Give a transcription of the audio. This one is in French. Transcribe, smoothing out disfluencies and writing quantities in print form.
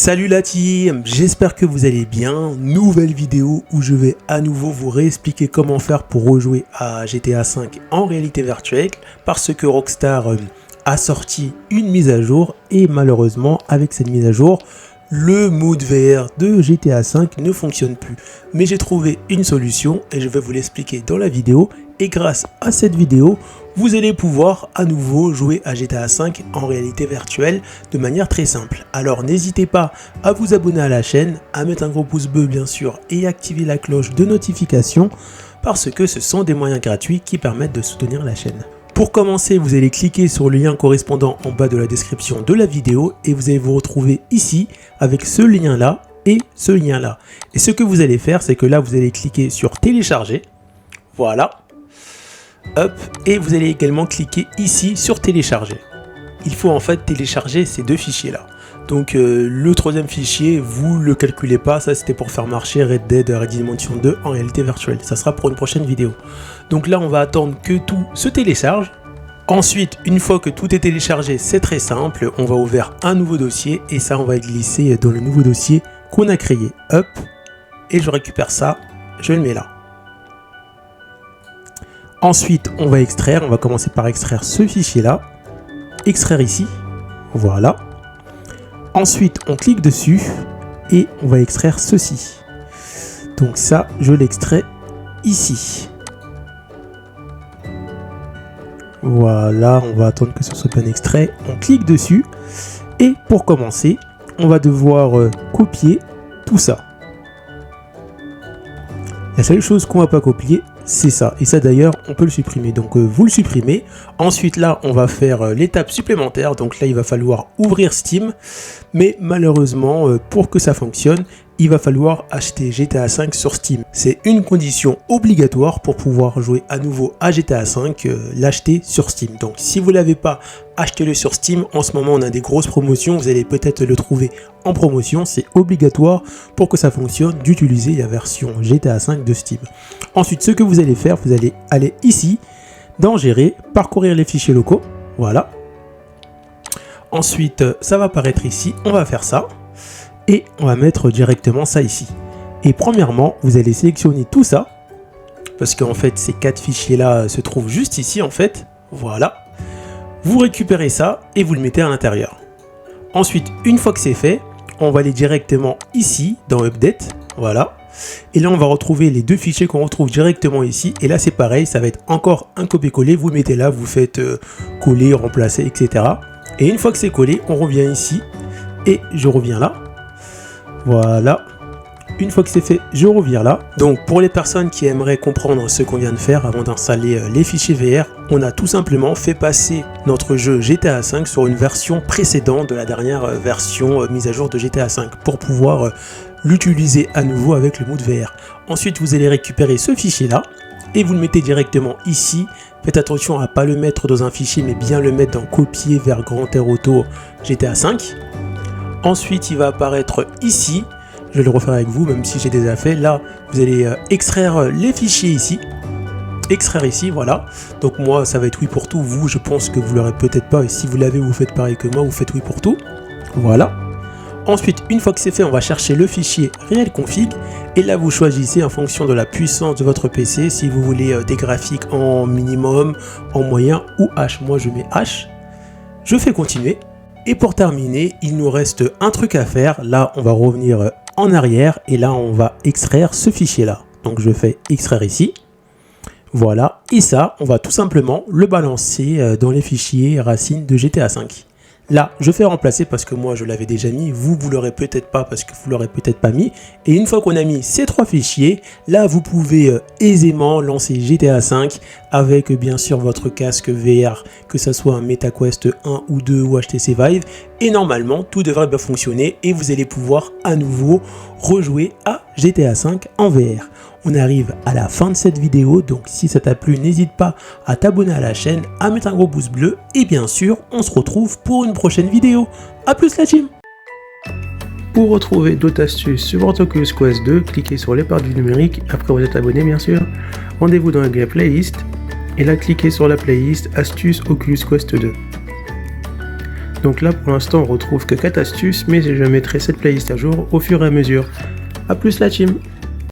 Salut la team, j'espère que vous allez bien. Nouvelle vidéo où je vais à nouveau vous réexpliquer comment faire pour rejouer à GTA V en réalité virtuelle parce que Rockstar a sorti une mise à jour et malheureusement avec cette mise à jour, le mode VR de GTA V ne fonctionne plus. Mais j'ai trouvé une solution et je vais vous l'expliquer dans la vidéo. Et grâce à cette vidéo, vous allez pouvoir à nouveau jouer à GTA V en réalité virtuelle de manière très simple. Alors n'hésitez pas à vous abonner à la chaîne, à mettre un gros pouce bleu bien sûr et activer la cloche de notification parce que ce sont des moyens gratuits qui permettent de soutenir la chaîne. Pour commencer, vous allez cliquer sur le lien correspondant en bas de la description de la vidéo et vous allez vous retrouver ici avec ce lien là et ce lien là. Et ce que vous allez faire, c'est que là vous allez cliquer sur télécharger, voilà. Hop, et vous allez également cliquer ici sur télécharger. Il faut en fait télécharger ces deux fichiers là. Donc le troisième fichier, vous le calculez pas, ça c'était pour faire marcher Red Dead Redemption 2 en réalité virtuelle. Ça sera pour une prochaine vidéo. Donc là on va attendre que tout se télécharge. Ensuite, une fois que tout est téléchargé, c'est très simple, on va ouvrir un nouveau dossier et ça on va glisser dans le nouveau dossier qu'on a créé. Hop, et je récupère ça, je le mets là. Ensuite, on va extraire, on va commencer par extraire ce fichier-là, extraire ici, voilà. Ensuite, on clique dessus et on va extraire ceci. Donc ça, je l'extrais ici. Voilà, on va attendre que ce soit bien extrait. On clique dessus et pour commencer, on va devoir copier tout ça. La seule chose qu'on va pas copier, c'est ça. Et ça d'ailleurs, on peut le supprimer. Donc vous le supprimez. Ensuite là, on va faire l'étape supplémentaire. Donc là, il va falloir ouvrir Steam. Mais malheureusement, pour que ça fonctionne, il va falloir acheter GTA V sur Steam. C'est une condition obligatoire pour pouvoir jouer à nouveau à GTA V, l'acheter sur Steam. Donc si vous ne l'avez pas, achetez-le sur Steam. En ce moment, on a des grosses promotions. Vous allez peut-être le trouver en promotion. C'est obligatoire pour que ça fonctionne d'utiliser la version GTA V de Steam. Ensuite, ce que vous allez faire, vous allez aller ici, dans Gérer, parcourir les fichiers locaux. Voilà. Ensuite, ça va apparaître ici. On va faire ça. Et on va mettre directement ça ici. Et premièrement, vous allez sélectionner tout ça. Parce qu'en fait, ces 4 fichiers-là se trouvent juste ici, en fait. Voilà. Vous récupérez ça et vous le mettez à l'intérieur. Ensuite, une fois que c'est fait, on va aller directement ici, dans Update. Voilà. Et là, on va retrouver les deux fichiers qu'on retrouve directement ici. Et là, c'est pareil, ça va être encore un copier-coller. Vous le mettez là, vous faites coller, remplacer, etc. Et une fois que c'est collé, on revient ici. Et je reviens là. Voilà. Une fois que c'est fait, je reviens là. Donc pour les personnes qui aimeraient comprendre ce qu'on vient de faire avant d'installer les fichiers VR, on a tout simplement fait passer notre jeu GTA V sur une version précédente de la dernière version mise à jour de GTA V pour pouvoir l'utiliser à nouveau avec le mode VR. Ensuite, vous allez récupérer ce fichier là et vous le mettez directement ici. Faites attention à ne pas le mettre dans un fichier mais bien le mettre dans copier vers Grand Theft Auto GTA V. Ensuite, il va apparaître ici. Je vais le refaire avec vous, même si j'ai déjà fait. Là, vous allez extraire les fichiers ici. Extraire ici, voilà. Donc moi, ça va être oui pour tout. Vous, je pense que vous l'aurez peut-être pas. Et si vous l'avez, vous faites pareil que moi, vous faites oui pour tout. Voilà. Ensuite, une fois que c'est fait, on va chercher le fichier réel config. Et là, vous choisissez en fonction de la puissance de votre PC. Si vous voulez des graphiques en minimum, en moyen ou H. Moi, je mets H. Je fais continuer. Et pour terminer, il nous reste un truc à faire. Là, on va revenir en arrière et là, on va extraire ce fichier-là. Donc, je fais extraire ici. Voilà. Et ça, on va tout simplement le balancer dans les fichiers racines de GTA V. Là, je fais remplacer parce que moi, je l'avais déjà mis. Vous l'aurez peut-être pas parce que vous l'aurez peut-être pas mis. Et une fois qu'on a mis ces 3 fichiers, là, vous pouvez aisément lancer GTA V avec bien sûr votre casque VR, que ce soit un MetaQuest 1 ou 2 ou HTC Vive. Et normalement, tout devrait bien fonctionner et vous allez pouvoir à nouveau rejouer à GTA V en VR. On arrive à la fin de cette vidéo, donc si ça t'a plu, n'hésite pas à t'abonner à la chaîne, à mettre un gros pouce bleu et bien sûr, on se retrouve pour une prochaine vidéo. A plus la team! Pour retrouver d'autres astuces sur votre Oculus Quest 2, cliquez sur l'épingle du numérique, après vous êtes abonné bien sûr. Rendez-vous dans la playlist et là cliquez sur la playlist Astuces Oculus Quest 2. Donc là pour l'instant on retrouve que 4 astuces, mais je mettrai cette playlist à jour au fur et à mesure. A plus la team!